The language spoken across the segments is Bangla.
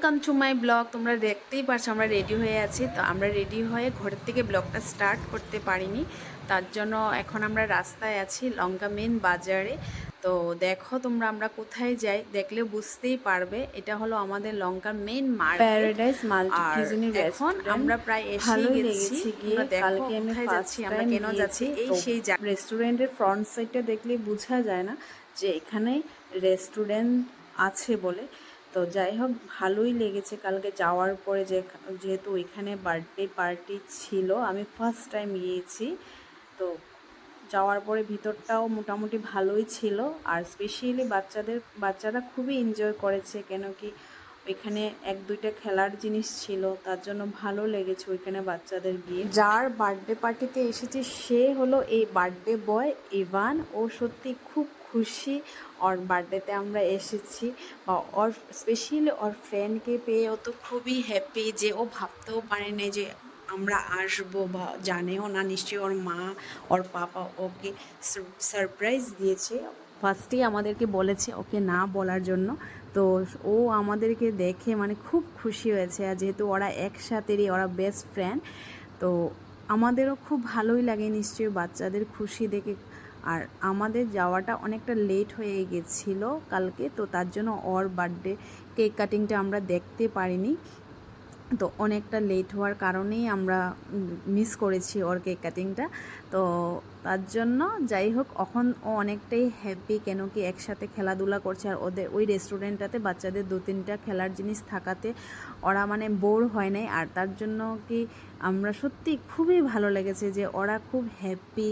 Welcome to my blog. তোমরা দেখতেই পারছো আমরা রেডি হয়ে আছি। তো আমরা রেডি হয়ে ঘরের থেকে ব্লগটা স্টার্ট করতে পারিনি, তার জন্য এখন আমরা রাস্তায় আছি লঙ্কা মেন বাজারে। তো দেখো তোমরা আমরা কোথায় যাই, দেখলে বুঝতেই পারবে। এটা হলো আমাদের লঙ্কার মেন মার্কেট, প্যারাডাইস মাল্টি আর কিউজিনি এখন রেস্টুরেন্ট। আমরা প্রায় এসেই ভালোই গেছি। লেগেছে গিয়ে। তোমরা দেখো কালকে আমি কোথায় ফার্স্ট যাচ্ছি, আমরা টাইম কেন যাচ্ছি, গিয়েছি। এই তো সেই রেস্টুরেন্টের ফ্রন্ট সাইডটা দেখলে বোঝা যায় না যে এখানে রেস্টুরেন্ট আছে বলে। তো যাই হোক, ভালোই লেগেছে কালকে যাওয়ার পরে, যেহেতু ওইখানে বার্থডে পার্টি ছিল, আমি ফার্স্ট টাইম গিয়েছি। তো যাওয়ার পরে ভিতরটাও মোটামুটি ভালোই ছিল, আর স্পেশালি বাচ্চারা খুবই এনজয় করেছে, কেন কি ওইখানে এক দুইটা খেলার জিনিস ছিল, তার জন্য ভালো লেগেছে ওইখানে বাচ্চাদের গিয়ে। যার বার্থডে পার্টিতে এসেছি সে হলো এই বার্থডে বয় ইভান। ও সত্যি খুব খুশি ওর বার্থডেতে আমরা এসেছি, বা ওর স্পেশালি ওর ফ্রেন্ডকে পেয়ে ও তো খুবই হ্যাপি, যে ও ভাবতেও পারেনি যে আমরা আসবো, বা জানেও না নিশ্চয়ই ওর মা ওর পাপা ওকে সারপ্রাইজ দিয়েছে। ফার্স্টেই আমাদেরকে বলেছে ওকে না বলার জন্য। তো ও আমাদেরকে দেখে মানে খুব খুশি হয়েছে, আর যেহেতু ওরা একসাথেরই, ওরা বেস্ট ফ্রেন্ড, তো আমাদেরও খুব ভালোই লাগে নিশ্চয়ই বাচ্চাদের খুশি দেখে। আর আমাদের যাওয়াটা অনেকটা লেট হয়ে গেছিলো কালকে, তো তার জন্য ওর বার্থডে কেক কাটিংটা আমরা দেখতে পারিনি। তো অনেকটা লেট হওয়ার কারণেই আমরা মিস করেছি ওর কেক কাটিংটা। তো তার জন্য যাই হোক, এখন ও অনেকটাই হ্যাপি, কেন কি একসাথে খেলাধুলা করছে, আর ওদের ওই রেস্টুরেন্টটাতে বাচ্চাদের 2-3টা খেলার জিনিস থাকাতে ওরা মানে বোর হয় নাই। আর তার জন্য কি আমরা সত্যি খুবই ভালো লেগেছে যে ওরা খুব হ্যাপি,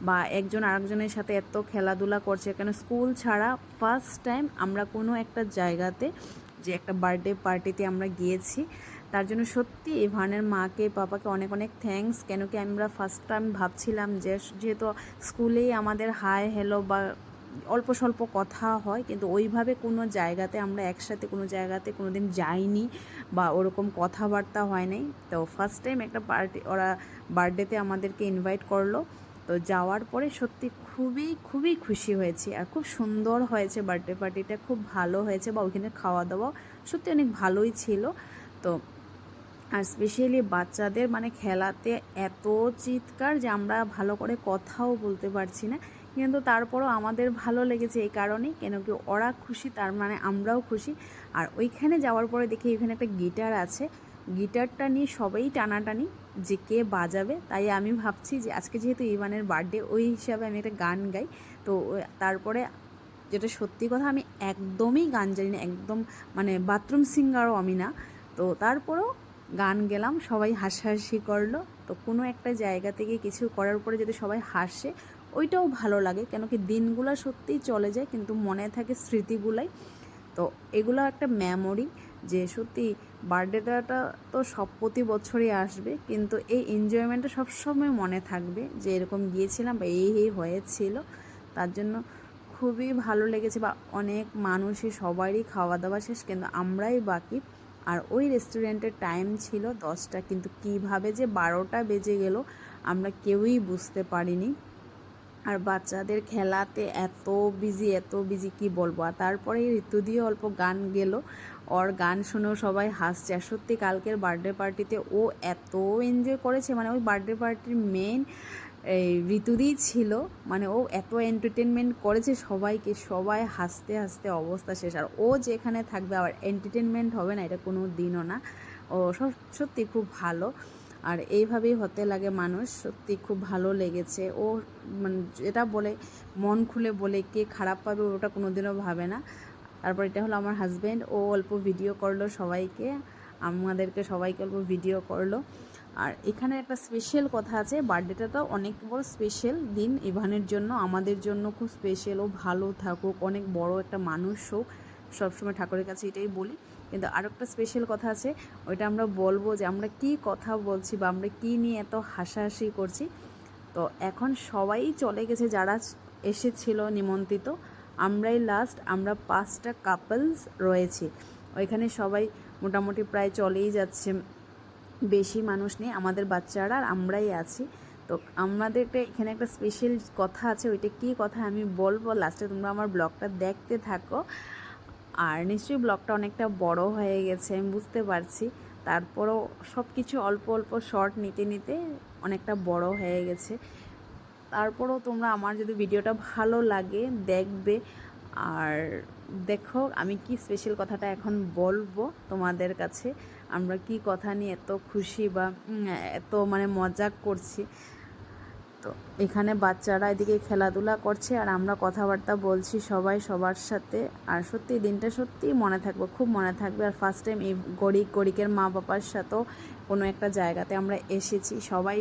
বা একজন আরেকজনের সাথে এত খেলাধুলা করছে। কেন স্কুল ছাড়া ফার্স্ট টাইম আমরা কোনো একটা জায়গাতে, যে একটা বার্থডে পার্টিতে আমরা গিয়েছি, তার জন্য সত্যি ইভানের মাকে পাপাকে অনেক অনেক থ্যাঙ্কস। কেন কি আমরা ফার্স্ট টাইম ভাবছিলাম যে যেহেতু স্কুলেই আমাদের হাই হ্যালো বা অল্প স্বল্প কথা হয়, কিন্তু ওইভাবে কোনো জায়গাতে আমরা একসাথে কোনো জায়গাতে কোনো দিন যাইনি, বা ওরকম কথাবার্তা হয় নাই। তো ফার্স্ট টাইম একটা পার্টি ওরা বার্থডেতে আমাদেরকে ইনভাইট করলো। তো যাওয়ার পরে সত্যি খুবই খুবই খুশি হয়েছি, আর খুব সুন্দর হয়েছে বার্থডে পার্টিটা, খুব ভালো হয়েছে, বা ওইখানে খাওয়া দাওয়া সত্যি অনেক ভালোই ছিল। তো আর স্পেশালি বাচ্চাদের মানে খেলাতে এত চিৎকার যে আমরা ভালো করে কথাও বলতে পারছি না, কিন্তু তারপরও আমাদের ভালো লেগেছে এই কারণেই, কেন কি ওরা খুশি তার মানে আমরাও খুশি। আর ওইখানে যাওয়ার পরে দেখি ওইখানে একটা গিটার আছে, গিটারটা নিয়ে সবাই টানাটানি যে কে বাজাবে। তাই আমি ভাবছি যে আজকে যেহেতু ইভানের বার্থডে, ওই হিসাবে আমি একটা গান গাই। তো তারপরে যেটা সত্যি কথা, আমি একদমই গান জানি না, একদম মানে বাথরুম সিঙ্গারও আমি না। তো তারপরেও গান গেলাম, সবাই হাসাহাসি করলো। তো কোনো একটা জায়গা থেকে কিছু করার পরে যদি সবাই হাসে, ওইটাও ভালো লাগে, কেন কি দিনগুলো সত্যিই চলে যায় কিন্তু মনে থাকে স্মৃতিগুলাই। তো এগুলো একটা মেমোরি, যে সত্যি বার্থডেটা তো সব প্রতি বছরই আসবে, কিন্তু এই এনজয়মেন্টটা সবসময় মনে থাকবে, যে এরকম গিয়েছিলাম বা এই হয়েছিল। তার জন্য খুবই ভালো লেগেছে, বা অনেক মানুষই সবারই খাওয়া দাওয়া শেষ, কিন্তু আমরাই বাকি। আর ওই রেস্টুরেন্টের টাইম ছিল 10টা, কিন্তু কিভাবে যে 12টা বেজে গেল আমরা কেউই বুঝতে পারিনি। আর বাচ্চাদের খেলাতে এত বিজি কি বলবো। আর তারপরে ঋতু দিয়ে অল্প গান গেল, ওর গান শুনেও সবাই হাসছে। আর সত্যি কালকের বার্থডে পার্টিতে ও এত এনজয় করেছে, মানে ওই বার্থডে পার্টির মেন এই ঋতুদিই ছিল, মানে ও এত এন্টারটেনমেন্ট করেছে সবাইকে, সবাই হাসতে হাসতে অবস্থা শেষ। আর ও যেখানে থাকবে আবার এন্টারটেনমেন্ট হবে না, এটা কোনো দিনও না। ও সত্যি খুব ভালো, আর এইভাবেই হতে লাগে মানুষ। সত্যি খুব ভালো লেগেছে। ও মানে যেটা বলে, মন খুলে বলে, কে খারাপ পাবে ওটা কোনো দিনও ভাবে না। তারপর এটা হলো আমার হাজব্যান্ড, ও অল্প ভিডিও করলো সবাইকে, আমাদেরকে সবাইকে অল্প ভিডিও করলো। আর এখানে একটা স্পেশাল কথা আছে, বার্থডেটা তো অনেক বড় স্পেশাল দিন ইভানের জন্য, আমাদের জন্য খুব স্পেশাল। ও ভালো থাকুক, অনেক বড় একটা মানুষ হোক, সবসময় ঠাকুরের কাছে এটাই বলি। কিন্তু আরও একটা স্পেশাল কথা আছে, ওইটা আমরা বলবো যে আমরা কি কথা বলছি, বা আমরা কি নিয়ে এত হাসাহাসি করছি। তো এখন সবাই চলে গেছে, যারা এসেছিল নিমন্ত্রিত, আমরাই লাস্ট, আমরা 5টা কাপলস রয়েছি ওইখানে। সবাই মোটামুটি প্রায় চলেই যাচ্ছে, বেশি মানুষ নেই, আমাদের বাচ্চারা আর আমরাই আছি। তো আমাদের এখানে একটা স্পেশাল কথা আছে, ওইটা কী কথা আমি বলবো লাস্টে, তোমরা আমার ব্লগটা দেখতে থাকো। আর নিশ্চয়ই ব্লগটা অনেকটা বড় হয়ে গেছে আমি বুঝতে পারছি, তারপরও সব কিছু অল্প অল্প শর্ট নিতে নিতে অনেকটা বড় হয়ে গেছে। তারপরও তোমরা আমার যদি ভিডিওটা ভালো লাগে দেখবে। আর দেখো আমি কি স্পেশাল কথাটা এখন বলবো তোমাদের কাছে, আমরা কি কথা নিয়ে এত খুশি বা এত মানে মজা করছি। তো এখানে বাচ্চারা এদিকে খেলাধুলা করছে আর আমরা কথাবার্তা বলছি সবাই সবার সাথে। আর সত্যি দিনটা সত্যি মনে থাকবে, খুব মনে থাকবে। আর ফার্স্ট টাইম এই গড়িকের মা বাবার সাথেও কোনো একটা জায়গাতে আমরা এসেছি, সবাই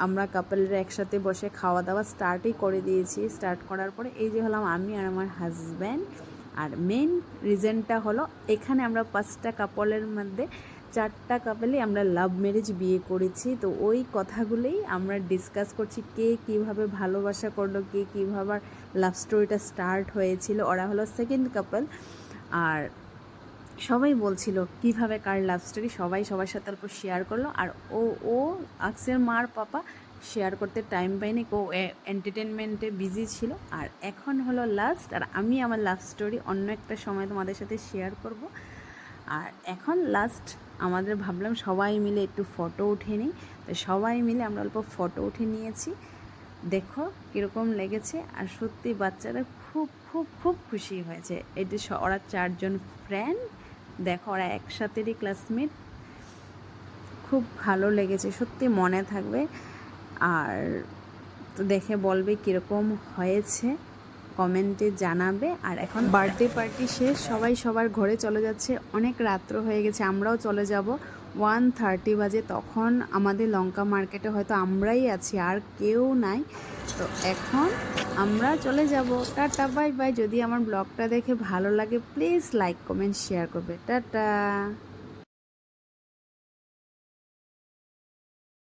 আমরা কাপলরা একসাথে বসে খাওয়া দাওয়া স্টার্টই করে দিয়েছি। স্টার্ট করার পরে এই যে হলাম আমি আর আমার হাজব্যান্ড। আর মেন রিজনটা হলো এখানে আমরা 5টা কাপলের মধ্যে 4টা কাপলই আমরা লাভ ম্যারেজ বিয়ে করেছি। তো ওই কথাগুলোই আমরা ডিসকাস করছি, কে কীভাবে ভালোবাসা করলো, কে কীভাবে লাভ স্টোরিটা স্টার্ট হয়েছিল। ওরা হলো সেকেন্ড কাপল। আর সবাই বলছিল কিভাবে কার লাভ স্টোরি, সবাই সবার সাথে অল্প শেয়ার করলো। আর ও আকসের মার পাপা শেয়ার করতে টাইম পাইনি, ও এন্টারটেনমেন্টে বিজি ছিল। আর এখন হলো লাস্ট, আর আমি আমার লাভ স্টোরি অন্য একটা সময় তোমাদের সাথে শেয়ার করব। আর এখন লাস্ট আমাদের ভাবলাম সবাই মিলে একটু ফটো উঠে নিই। তো সবাই মিলে আমরা অল্প ফটো উঠে নিয়েছি, দেখো কীরকম লেগেছে। আর সত্যি বাচ্চারা খুব খুব খুব খুশি হয়েছে। এটা ওরা 4জন ফ্রেন্ড, দেখো ওরা একসাথেরই ক্লাসমেট, খুব ভালো লেগেছে, সত্যি মনে থাকবে। আর তো দেখে বলবে কীরকম হয়েছে, কমেন্টে জানাবে। আর এখন বার্থডে পার্টি শেষ, সবাই সবার ঘরে চলে যাচ্ছে, অনেক রাত্র হয়ে গেছে, আমরাও চলে যাব। 1:30 বাজে, তখন আমাদের লঙ্কা মার্কেটে হয়তো আমরাই আছি, আর কেউ নাই। তো এখন আমরা চলে যাব। Tata, bye bye. যদি আমার ব্লগটা দেখে ভালো লাগে প্লিজ লাইক কমেন্ট শেয়ার করবে। টাটা।